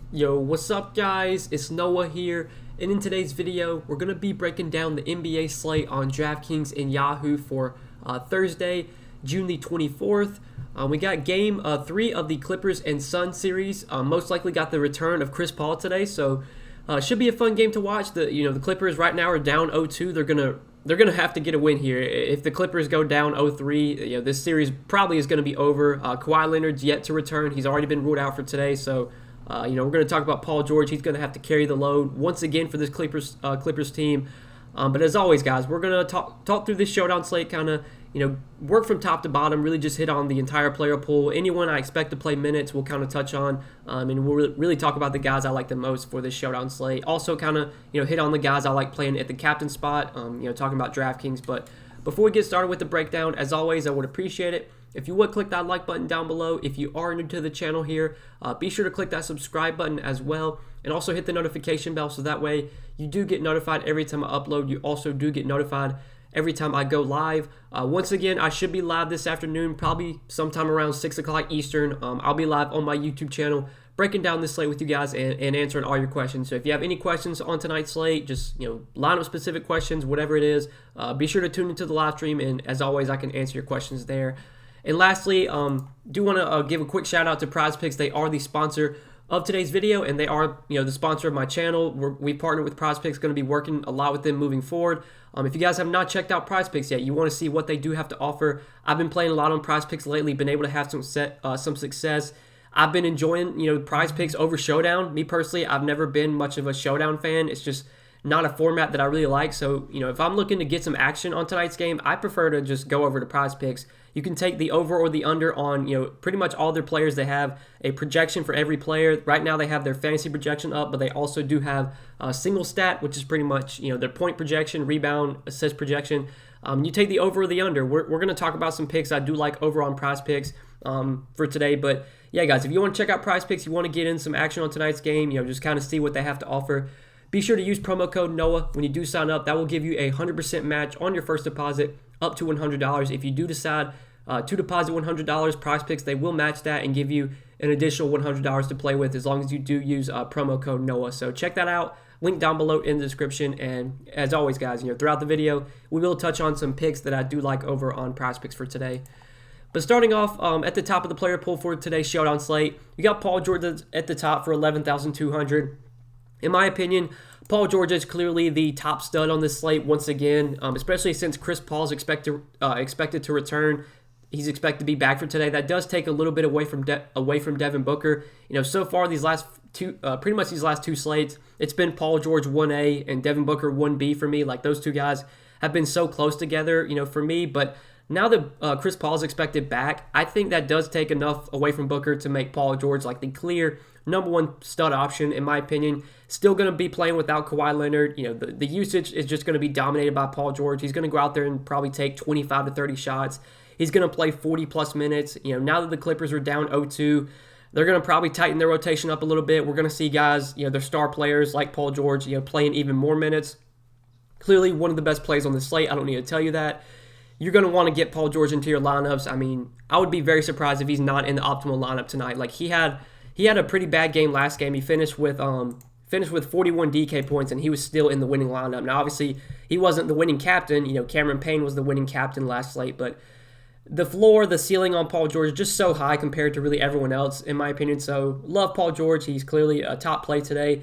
Yo, what's up guys? It's Noah here, and in today's video, we're going to be breaking down the NBA slate on Draftkings and Yahoo for Thursday, June the 24th. We got game 3 of the Clippers and Suns series. Most likely got the return of Chris Paul today, so should be a fun game to watch. The Clippers right now are down 0-2. They're gonna have to get a win here. If the Clippers go down 0-3, this series probably is going to be over. Kawhi Leonard's yet to return. He's already been ruled out for today, so we're going to talk about Paul George. He's going to have to carry the load once again for this Clippers team. But as always, guys, we're going to talk through this showdown slate, kind of work from top to bottom, really just hit on the entire player pool. Anyone I expect to play minutes, we'll kind of touch on, and we'll really talk about the guys I like the most for this showdown slate. Also, kind of hit on the guys I like playing at the captain spot. Talking about DraftKings. But before we get started with the breakdown, as always, I would appreciate it if you would click that like button down below. If you are new to the channel here, be sure to click that subscribe button as well, and also hit the notification bell so that way you do get notified every time I upload. You also do get notified every time I go live. Once again, I should be live this afternoon, probably sometime around 6 o'clock Eastern. I'll be live on my YouTube channel breaking down this slate with you guys and answering all your questions. So if you have any questions on tonight's slate, just line up specific questions, whatever it is, be sure to tune into the live stream, and as always, I can answer your questions there. And lastly, do want to give a quick shout out to PrizePicks. They are the sponsor of today's video, and they are the sponsor of my channel. We partnered with PrizePicks, going to be working a lot with them moving forward. If you guys have not checked out PrizePicks yet, you want to see what they do have to offer. I've been playing a lot on PrizePicks lately, been able to have some success. I've been enjoying PrizePicks over Showdown. Me personally, I've never been much of a Showdown fan. It's just not a format that I really like. So if I'm looking to get some action on tonight's game, I prefer to just go over to PrizePicks. You can take the over or the under on pretty much all their players. They have a projection for every player. Right now they have their fantasy projection up, but they also do have a single stat, which is pretty much their point projection, rebound, assist projection. You take the over or the under. We're going to talk about some picks I do like over on PrizePicks for today. But yeah, guys, if you want to check out PrizePicks, you want to get in some action on tonight's game, just kind of see what they have to offer, be sure to use promo code NOAH when you do sign up. That will give you a 100% match on your first deposit up to $100. If you do decide to deposit $100, PrizePicks, they will match that and give you an additional $100 to play with as long as you do use promo code NOAH. So check that out. Link down below in the description. And as always, guys, throughout the video, we will touch on some picks that I do like over on PrizePicks for today. But starting off at the top of the player pool for today's showdown slate, you got Paul George at the top for 11,200. In my opinion, Paul George is clearly the top stud on this slate once again, especially since Chris Paul is expected to return. He's expected to be back for today. That does take a little bit away from Devin Booker. So far these last two slates, it's been Paul George 1A and Devin Booker 1B for me. Like, those two guys have been so close together, for me. But now that Chris Paul is expected back, I think that does take enough away from Booker to make Paul George like the clear number one stud option, in my opinion. Still going to be playing without Kawhi Leonard. The usage is just going to be dominated by Paul George. He's going to go out there and probably take 25 to 30 shots. He's going to play 40-plus minutes. Now that the Clippers are down 0-2, they're going to probably tighten their rotation up a little bit. We're going to see guys, their star players like Paul George, playing even more minutes. Clearly one of the best plays on the slate. I don't need to tell you that. You're going to want to get Paul George into your lineups. I mean, I would be very surprised if he's not in the optimal lineup tonight. Like, he had a pretty bad game last game. He finished with 41 DK points, and he was still in the winning lineup. Now, obviously, he wasn't the winning captain. Cameron Payne was the winning captain last slate, but the floor, the ceiling on Paul George is just so high compared to really everyone else, in my opinion. So, love Paul George. He's clearly a top play today.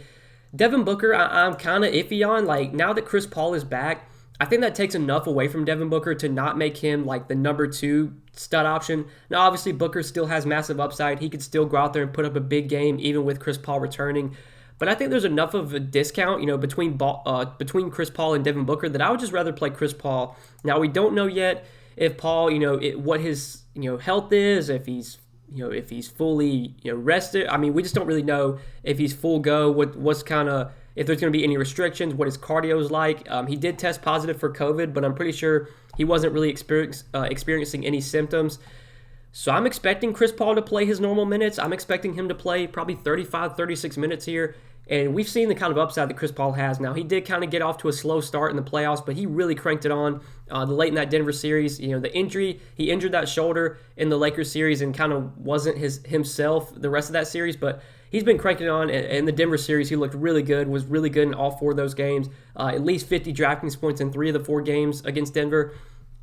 Devin Booker, I'm kind of iffy on. Like, now that Chris Paul is back, I think that takes enough away from Devin Booker to not make him like the number 2 stud option. Now, obviously, Booker still has massive upside. He could still go out there and put up a big game even with Chris Paul returning. But I think there's enough of a discount, between Chris Paul and Devin Booker, that I would just rather play Chris Paul. Now, we don't know yet if Paul, what his health is, if he's fully rested. I mean, we just don't really know if he's full go. If there's going to be any restrictions, what his cardio is like. He did test positive for COVID, but I'm pretty sure he wasn't really experiencing any symptoms. So I'm expecting Chris Paul to play his normal minutes. I'm expecting him to play probably 35, 36 minutes here. And we've seen the kind of upside that Chris Paul has. Now, he did kind of get off to a slow start in the playoffs, but he really cranked it on the late in that Denver series. The injury, he injured that shoulder in the Lakers series and kind of wasn't himself the rest of that series, but he's been cranking on. In the Denver series, he looked really good, was really good in all 4 of those games. At least 50 DraftKings points in 3 of the 4 games against Denver.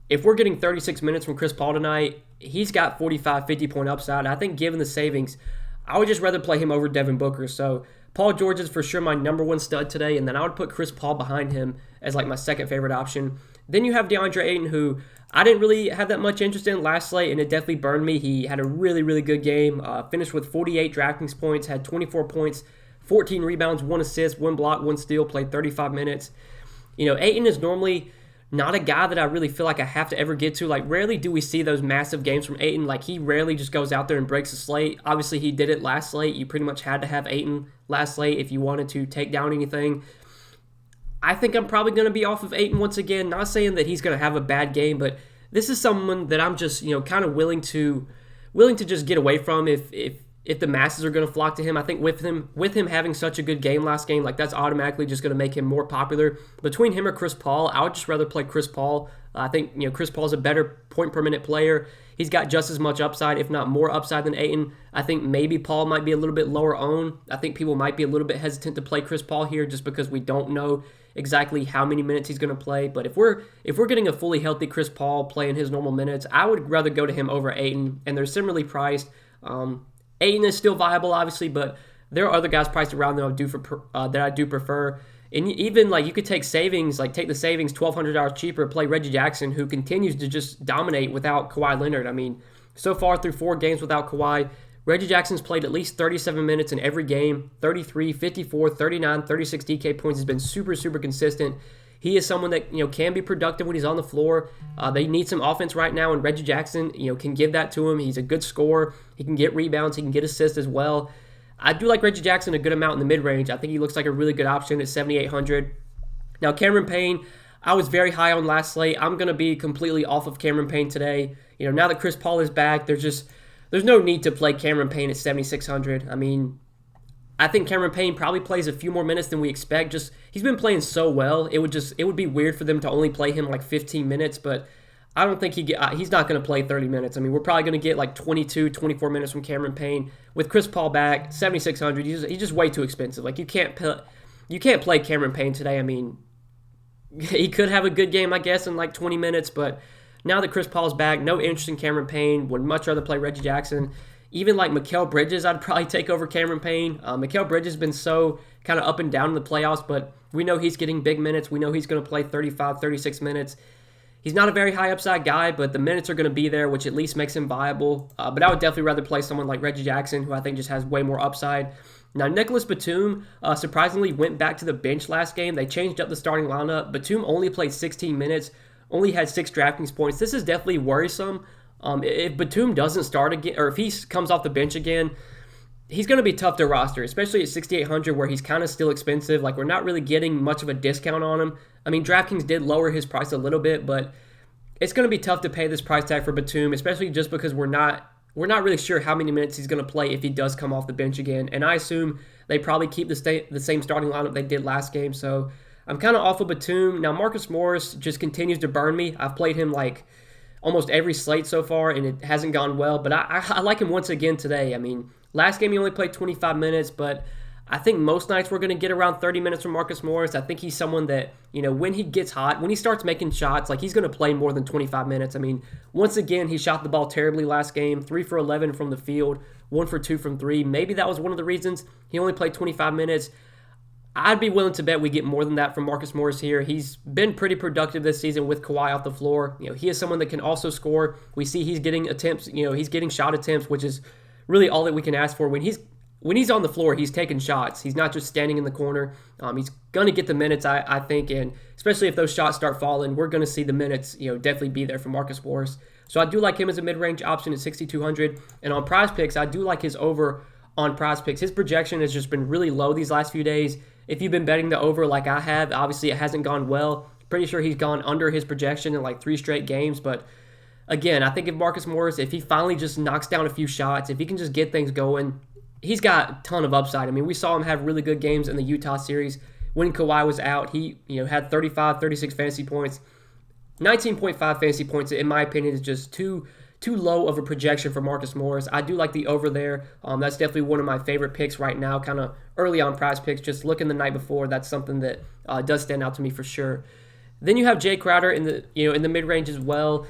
If we're getting 36 minutes from Chris Paul tonight, he's got 45, 50-point upside. I think given the savings, I would just rather play him over Devin Booker. So Paul George is for sure my number 1 stud today, and then I would put Chris Paul behind him as like my second favorite option. Then you have DeAndre Ayton, who I didn't really have that much interest in last slate, and it definitely burned me. He had a really, really good game. Finished with 48 DraftKings points, had 24 points, 14 rebounds, 1 assist, 1 block, 1 steal, played 35 minutes. Ayton is normally not a guy that I really feel like I have to ever get to. Like, rarely do we see those massive games from Ayton. Like, he rarely just goes out there and breaks a slate. Obviously, he did it last slate. You pretty much had to have Ayton last slate if you wanted to take down anything. I think I'm probably going to be off of Ayton once again. Not saying that he's going to have a bad game, but this is someone that I'm just, kind of willing to just get away from if the masses are going to flock to him. I think with him having such a good game last game, like that's automatically just going to make him more popular. Between him or Chris Paul, I would just rather play Chris Paul. I think Chris Paul's a better point per minute player. He's got just as much upside, if not more upside than Ayton. I think maybe Paul might be a little bit lower owned. I think people might be a little bit hesitant to play Chris Paul here just because we don't know exactly how many minutes he's going to play. But if we're getting a fully healthy Chris Paul playing his normal minutes, I would rather go to him over Ayton, and they're similarly priced. Ayton is still viable, obviously, but there are other guys priced around that I do prefer. And even like you could take savings, like take the savings $1,200 cheaper, play Reggie Jackson, who continues to just dominate without Kawhi Leonard. I mean, so far through 4 games without Kawhi, Reggie Jackson's played at least 37 minutes in every game, 33, 54, 39, 36 DK points. Has been super, super consistent. He is someone that can be productive when he's on the floor. They need some offense right now, and Reggie Jackson can give that to him. He's a good scorer. He can get rebounds. He can get assists as well. I do like Reggie Jackson a good amount in the mid-range. I think he looks like a really good option at 7,800. Now, Cameron Payne, I was very high on last slate. I'm going to be completely off of Cameron Payne today. Now that Chris Paul is back, there's no need to play Cameron Payne at 7,600. I mean, I think Cameron Payne probably plays a few more minutes than we expect. Just he's been playing so well. It would be weird for them to only play him like 15 minutes, but I don't think he's not going to play 30 minutes. I mean, we're probably going to get like 22, 24 minutes from Cameron Payne. With Chris Paul back, 7,600, he's just way too expensive. Like, you can't play Cameron Payne today. I mean, he could have a good game, I guess, in like 20 minutes, but now that Chris Paul's back, no interest in Cameron Payne. Would much rather play Reggie Jackson. Even like Mikal Bridges, I'd probably take over Cameron Payne. Mikal Bridges has been so kind of up and down in the playoffs, but we know he's getting big minutes. We know he's going to play 35, 36 minutes. He's not a very high upside guy, but the minutes are going to be there, which at least makes him viable. But I would definitely rather play someone like Reggie Jackson, who I think just has way more upside. Now, Nicholas Batum surprisingly went back to the bench last game. They changed up the starting lineup. Batum only played 16 minutes, only had 6 DraftKings points. This is definitely worrisome. If Batum doesn't start again, or if he comes off the bench again, he's going to be tough to roster, especially at 6,800 where he's kind of still expensive. Like, we're not really getting much of a discount on him. I mean, DraftKings did lower his price a little bit, but it's going to be tough to pay this price tag for Batum, especially just because we're not really sure how many minutes he's going to play if he does come off the bench again. And I assume they probably keep the same starting lineup they did last game. So I'm kind of off of Batum. Now, Marcus Morris just continues to burn me. I've played him like almost every slate so far, and it hasn't gone well. But I like him once again today. I mean, last game he only played 25 minutes, but I think most nights we're going to get around 30 minutes from Marcus Morris. I think he's someone that, when he gets hot, when he starts making shots, like he's going to play more than 25 minutes. I mean, once again, he shot the ball terribly last game, 3 for 11 from the field, 1 for 2 from 3. Maybe that was one of the reasons he only played 25 minutes. I'd be willing to bet we get more than that from Marcus Morris here. He's been pretty productive this season with Kawhi off the floor. He is someone that can also score. We see he's getting attempts, he's getting shot attempts, which is really all that we can ask for. When he's on the floor, he's taking shots. He's not just standing in the corner. He's going to get the minutes, I think, and especially if those shots start falling, we're going to see the minutes, definitely be there for Marcus Morris. So I do like him as a mid-range option at 6,200. And on Prize Picks, I do like his over on Prize Picks. His projection has just been really low these last few days. If you've been betting the over like I have, obviously it hasn't gone well. Pretty sure he's gone under his projection in like 3 straight games, but again, I think if Marcus Morris, if he finally just knocks down a few shots, if he can just get things going, he's got a ton of upside. I mean, we saw him have really good games in the Utah series. When Kawhi was out, he had 35, 36 fantasy points. 19.5 fantasy points, in my opinion, is just too too low of a projection for Marcus Morris. I do like the over there. That's definitely one of my favorite picks right now, kind of early on prize picks. Just looking the night before, that's something that does stand out to me for sure. Then you have Jay Crowder in the mid range as well.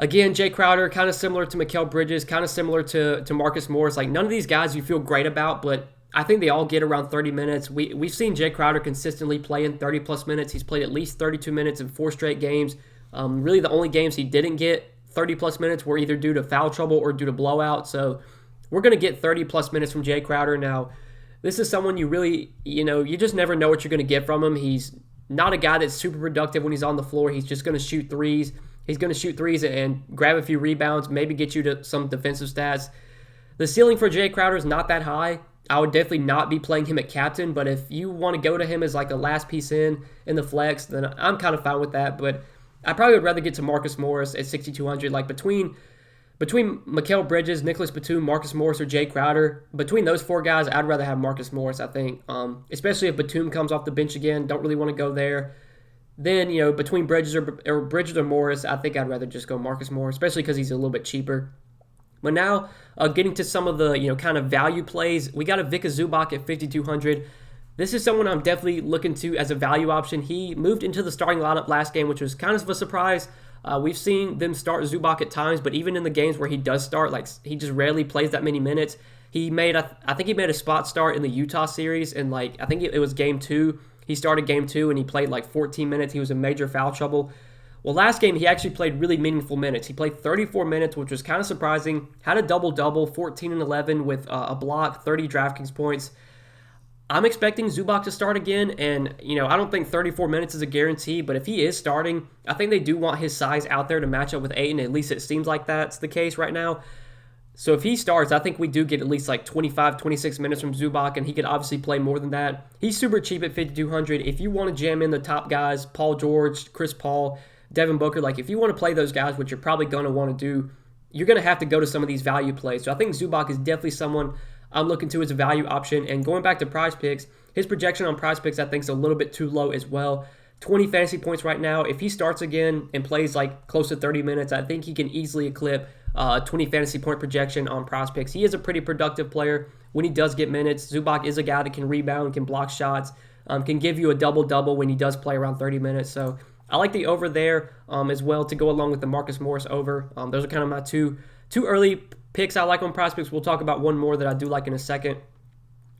Again, Jay Crowder, kind of similar to Mikal Bridges, kind of similar to Marcus Morris. Like, none of these guys you feel great about, but I think they all get around 30 minutes. We've seen Jay Crowder consistently play in 30-plus minutes. He's played at least 32 minutes in 4 straight games. Really, the only games he didn't get 30-plus minutes were either due to foul trouble or due to blowout. So we're going to get 30-plus minutes from Jay Crowder. Now, this is someone you really, you just never know what you're going to get from him. He's not a guy that's super productive when he's on the floor. He's just going to shoot threes. He's going to shoot threes and grab a few rebounds, maybe get you to some defensive stats. The ceiling for Jay Crowder is not that high. I would definitely not be playing him at captain, but if you want to go to him as like a last piece in the flex, then I'm kind of fine with that. But I probably would rather get to Marcus Morris at 6,200. Like between Mikal Bridges, Nicholas Batum, Marcus Morris, or Jay Crowder, between those 4 guys, I'd rather have Marcus Morris, I think. Especially if Batum comes off the bench again, don't really want to go there. Then, between Bridges or Morris, I think I'd rather just go Marcus Morris, especially because he's a little bit cheaper. But now, getting to some of the, kind of value plays, we got a Vika Zubac at 5,200. This is someone I'm definitely looking to as a value option. He moved into the starting lineup last game, which was kind of a surprise. We've seen them start Zubac at times, but even in the games where he does start, like, he just rarely plays that many minutes. I think he made a spot start in the Utah series, and I think it was game 2. He started game 2 and he played 14 minutes. He was in major foul trouble. Well, last game he actually played really meaningful minutes. He played 34 minutes, which was kind of surprising. Had a double-double, 14 and 11 with a block, 30 Draftkings points. I'm expecting Zubac to start again, and I don't think 34 minutes is a guarantee, but if he is starting, I think they do want his size out there to match up with Ayton. At least it seems like that's the case right now. So if he starts, I think we do get at least 25, 26 minutes from Zubac, and he could obviously play more than that. He's super cheap at 5,200. If you want to jam in the top guys, Paul George, Chris Paul, Devin Booker, if you want to play those guys, which you're probably going to want to do, you're going to have to go to some of these value plays. So I think Zubac is definitely someone I'm looking to as a value option. And going back to prize picks, his projection on prize picks I think is a little bit too low as well. 20 fantasy points right now. If he starts again and plays close to 30 minutes, I think he can easily eclipse 20 fantasy point projection on prize picks. He is a pretty productive player when he does get minutes. Zubac is a guy that can rebound, can block shots, can give you a double-double when he does play around 30 minutes. So I like the over there as well to go along with the Marcus Morris over. Those are kind of my two early picks I like on prize picks. We'll talk about one more that I do like in a second.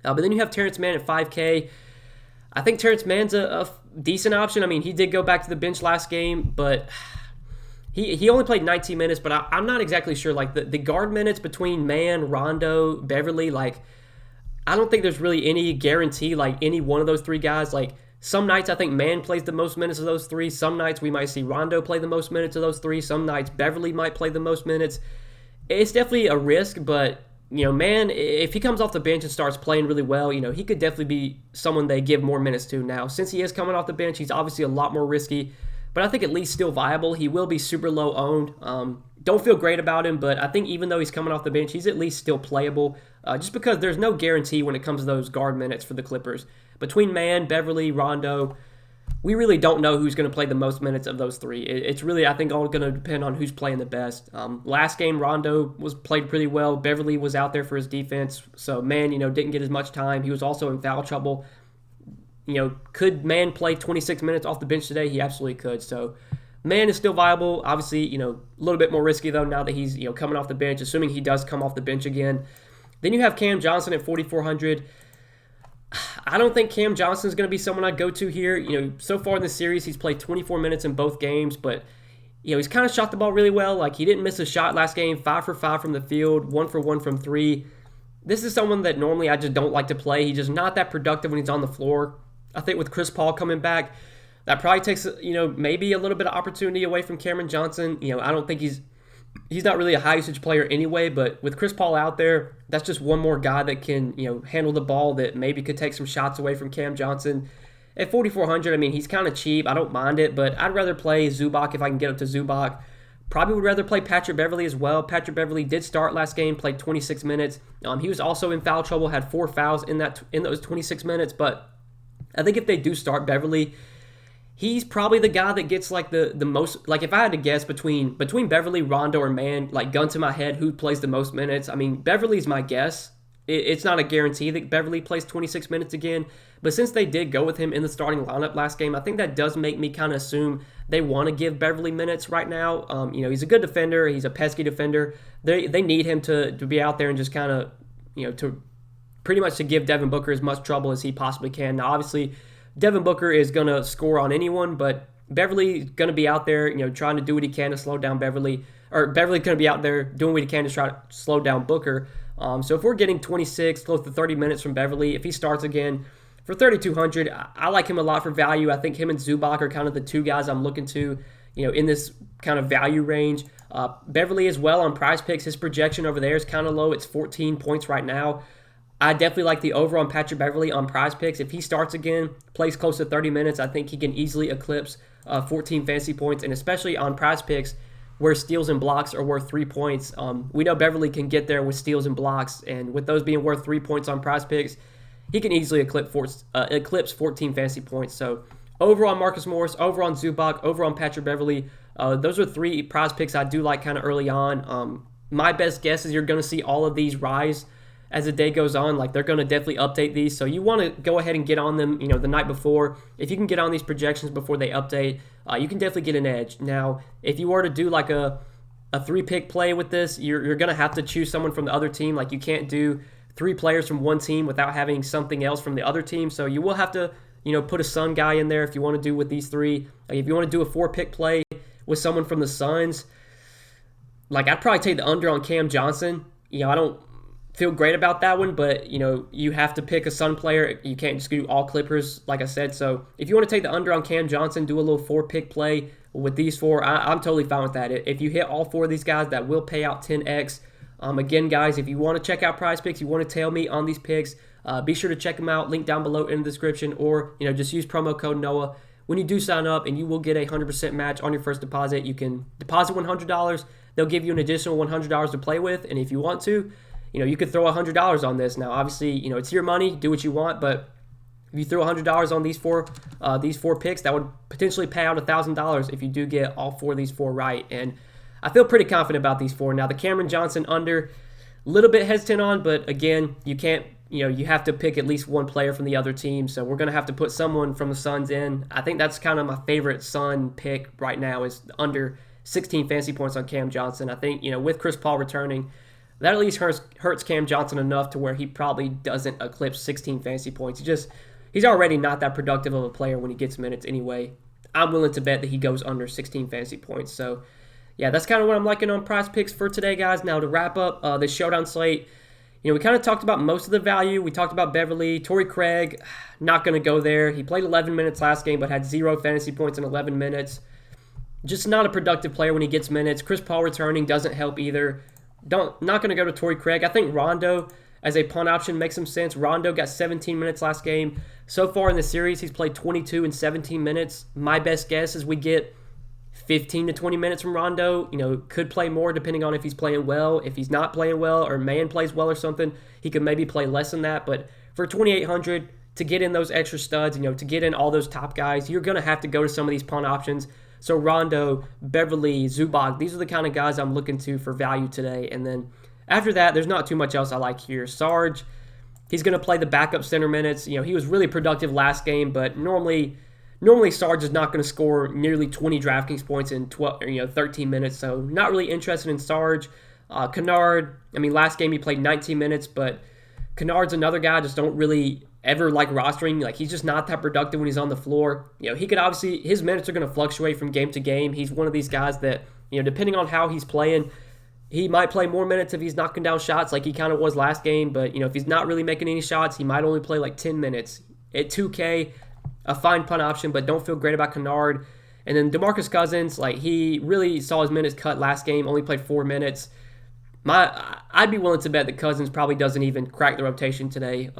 But then you have Terrence Mann at 5K. I think Terrence Mann's a decent option. I mean, he did go back to the bench last game, but he only played 19 minutes, but I'm not exactly sure. The guard minutes between Mann, Rondo, Beverly, I don't think there's really any guarantee, any one of those 3 guys. Some nights I think Mann plays the most minutes of those 3. Some nights we might see Rondo play the most minutes of those 3. Some nights Beverly might play the most minutes. It's definitely a risk, but Mann, if he comes off the bench and starts playing really well, he could definitely be someone they give more minutes to. Now, since he is coming off the bench, he's obviously a lot more risky, but I think at least still viable. He will be super low owned. Don't feel great about him, but I think even though he's coming off the bench, he's at least still playable, just because there's no guarantee when it comes to those guard minutes for the Clippers. Between Mann, Beverly, Rondo, we really don't know who's going to play the most minutes of those 3. It's really, I think, all going to depend on who's playing the best. Last game, Rondo played pretty well. Beverly was out there for his defense. So Mann, didn't get as much time. He was also in foul trouble. Could Mann play 26 minutes off the bench today? He absolutely could. So Mann is still viable. Obviously, a little bit more risky, though, now that he's, coming off the bench, assuming he does come off the bench again. Then you have Cam Johnson at 4,400. I don't think Cam Johnson is going to be someone I'd go to here. So far in the series, he's played 24 minutes in both games, but he's kind of shot the ball really well. He didn't miss a shot last game, 5 for 5 from the field, 1 for 1 from 3. This is someone that normally I just don't like to play. He's just not that productive when he's on the floor. I think with Chris Paul coming back, that probably takes maybe a little bit of opportunity away from Cameron Johnson. I don't think he's not really a high usage player anyway, but with Chris Paul out there, that's just one more guy that can, handle the ball that maybe could take some shots away from Cam Johnson. At 4,400, I mean, he's kind of cheap. I don't mind it, but I'd rather play Zubac if I can get up to Zubac. Probably would rather play Patrick Beverly as well. Patrick Beverly did start last game, played 26 minutes. He was also in foul trouble, had 4 fouls in those 26 minutes, but I think if they do start Beverly, he's probably the guy that gets like the most. Like if I had to guess between Beverly, Rondo, or Man, like gun to my head, who plays the most minutes? I mean, Beverly's my guess. It's not a guarantee that Beverly plays 26 minutes again, but since they did go with him in the starting lineup last game, I think that does make me kind of assume they want to give Beverly minutes right now. He's a good defender. He's a pesky defender. They need him to be out there and just kind of, to pretty much to give Devin Booker as much trouble as he possibly can. Now, obviously, Devin Booker is going to score on anyone, but Beverly's going to be out there, trying to do what he can to slow down Beverly. Or Beverly's going to be out there doing what he can to try to slow down Booker. So if we're getting 26, close to 30 minutes from Beverly, if he starts again for 3,200, I like him a lot for value. I think him and Zubac are kind of the two guys I'm looking to, in this kind of value range. Beverly as well on Prize Picks. His projection over there is kind of low. It's 14 points right now. I definitely like the over on Patrick Beverly on Prize Picks. If he starts again, plays close to 30 minutes, I think he can easily eclipse 14 fantasy points, and especially on Prize Picks, where steals and blocks are worth 3 points. We know Beverly can get there with steals and blocks, and with those being worth 3 points on Prize Picks, he can easily eclipse 14 fantasy points. So over on Marcus Morris, over on Zubac, over on Patrick Beverly, those are 3 Prize Picks I do like kind of early on. My best guess is you're going to see all of these rise as the day goes on. Like, they're going to definitely update these, so you want to go ahead and get on them, the night before. If you can get on these projections before they update, you can definitely get an edge. Now, if you were to do like a 3-pick play with this, you're going to have to choose someone from the other team. Like, you can't do 3 players from one team without having something else from the other team, so you will have to, put a Sun guy in there if you want to do with these 3. Like, if you want to do a 4-pick play with someone from the Suns, like, I'd probably take the under on Cam Johnson. I don't feel great about that one, but you have to pick a Sun player. You can't just do all Clippers, like I said. So if you want to take the under on Cam Johnson, do a little 4-pick play with these 4, I'm totally fine with that. If you hit all 4 of these guys, that will pay out 10x. Again, guys, if you want to check out Prize Picks, you want to tail me on these picks, be sure to check them out. Link down below in the description, or just use promo code Noah when you do sign up, and you will get a 100% match on your first deposit. You can deposit $100. They'll give you an additional $100 to play with, and if you want to, you could throw $100 on this. Now, obviously, it's your money. Do what you want, but if you throw $100 on these four picks, that would potentially pay out $1,000 if you do get all 4 of these 4 right. And I feel pretty confident about these 4. Now, the Cameron Johnson under, a little bit hesitant on, but again, you can't. You have to pick at least one player from the other team, so we're going to have to put someone from the Suns in. I think that's kind of my favorite Sun pick right now, is under 16 fantasy points on Cam Johnson. I think, with Chris Paul returning, that at least hurts Cam Johnson enough to where he probably doesn't eclipse 16 fantasy points. He's already not that productive of a player when he gets minutes anyway. I'm willing to bet that he goes under 16 fantasy points. So, yeah, that's kind of what I'm liking on Prize Picks for today, guys. Now, to wrap up the showdown slate, we kind of talked about most of the value. We talked about Beverly. Torrey Craig, not going to go there. He played 11 minutes last game, but had 0 fantasy points in 11 minutes. Just not a productive player when he gets minutes. Chris Paul returning doesn't help either. Not going to go to Torrey Craig. I think Rondo as a punt option makes some sense. Rondo got 17 minutes last game. So far in the series, he's played 22 and 17 minutes. My best guess is we get 15 to 20 minutes from Rondo. Could play more depending on if he's playing well. If he's not playing well, or Man plays well or something, he could maybe play less than that. But for 2,800, to get in those extra studs, to get in all those top guys, you're going to have to go to some of these punt options. So Rondo, Beverly, Zubac, these are the kind of guys I'm looking to for value today. And then after that, there's not too much else I like here. Sarge, he's going to play the backup center minutes. He was really productive last game, but normally Sarge is not going to score nearly 20 Draftkings points in 13 minutes. So not really interested in Sarge. Kennard, last game he played 19 minutes, but Kennard's another guy I just don't really ever like rostering. Like, he's just not that productive when he's on the floor. He could obviously, his minutes are going to fluctuate from game to game. He's one of these guys that, depending on how he's playing, he might play more minutes if he's knocking down shots like he kind of was last game. But, if he's not really making any shots, he might only play like 10 minutes. At 2K, a fine punt option, but don't feel great about Kennard. And then DeMarcus Cousins, he really saw his minutes cut last game, only played 4 minutes. I'd be willing to bet that Cousins probably doesn't even crack the rotation today.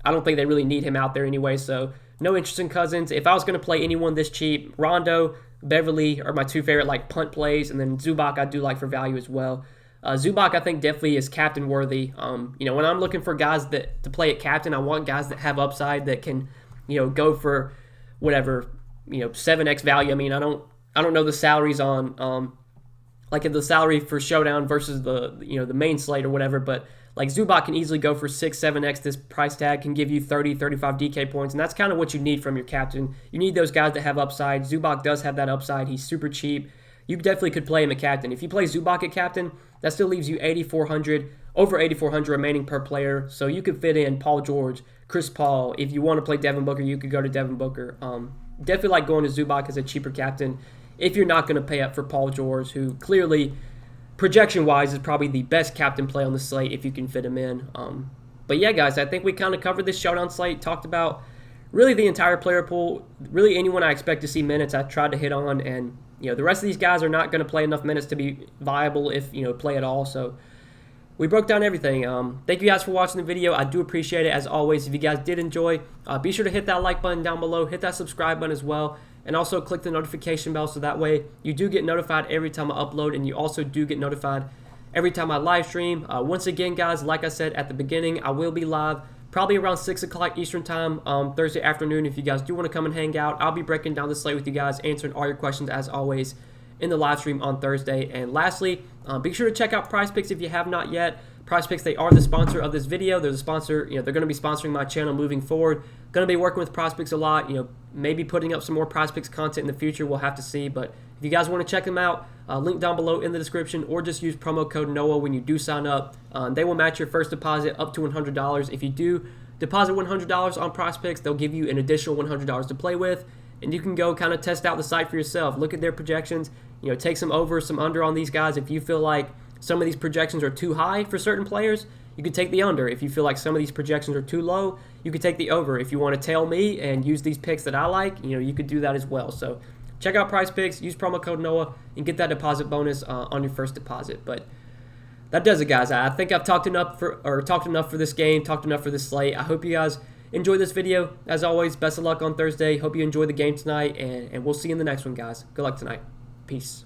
I don't think they really need him out there anyway, so no interest in Cousins. If I was going to play anyone this cheap, Rondo, Beverly are my 2 favorite punt plays, and then Zubac I do like for value as well. Zubac I think definitely is captain worthy. When I'm looking for guys to play at captain, I want guys that have upside that can, go for whatever, 7x value. I mean, I don't know the salaries on like the salary for Showdown versus the main slate or whatever, but like Zubac can easily go for 6-7x this price tag, can give you 30-35 DK points, and that's kind of what you need from your captain. You need those guys that have upside. Zubac does have that upside. He's super cheap. You definitely could play him at captain. If you play Zubac at captain, that still leaves you 8,400, over 8,400 remaining per player. So you could fit in Paul George, Chris Paul. If you want to play Devin Booker, you could go to Devin Booker. Definitely like going to Zubac as a cheaper captain if you're not going to pay up for Paul George, who clearly, projection-wise, is probably the best captain play on the slate if you can fit him in. But yeah, guys, I think we kind of covered this Showdown slate, talked about really the entire player pool, really anyone I expect to see minutes I tried to hit on, and the rest of these guys are not going to play enough minutes to be viable if play at all. So we broke down everything. Thank you guys for watching the video. I do appreciate it as always. If you guys did enjoy, be sure to hit that like button down below, hit that subscribe button as well, and also click the notification bell so that way you do get notified every time I upload, and you also do get notified every time I live stream. Once again, guys, like I said at the beginning, I will be live probably around 6 o'clock Eastern time Thursday afternoon. If you guys do want to come and hang out, I'll be breaking down the slate with you guys, answering all your questions as always in the live stream on Thursday. And lastly, be sure to check out PrizePicks if you have not yet. PrizePicks, they are the sponsor of this video. They're the sponsor, they're going to be sponsoring my channel moving forward. Going to be working with PrizePicks a lot, maybe putting up some more PrizePicks content in the future. We'll have to see, but if you guys want to check them out, link down below in the description, or just use promo code NOAH when you do sign up. They will match your first deposit up to $100. If you do deposit $100 on PrizePicks, they'll give you an additional $100 to play with, and you can go kind of test out the site for yourself. Look at their projections, take some over, some under on these guys. If you feel like some of these projections are too high for certain players, you could take the under. If you feel like some of these projections are too low, you could take the over. If you want to tail me and use these picks that I like, you could do that as well. So check out PrizePicks, use promo code NOAH, and get that deposit bonus on your first deposit. But that does it, guys. I think I've talked enough for this game, talked enough for this slate. I hope you guys enjoyed this video. As always, best of luck on Thursday. Hope you enjoy the game tonight, and we'll see you in the next one, guys. Good luck tonight. Peace.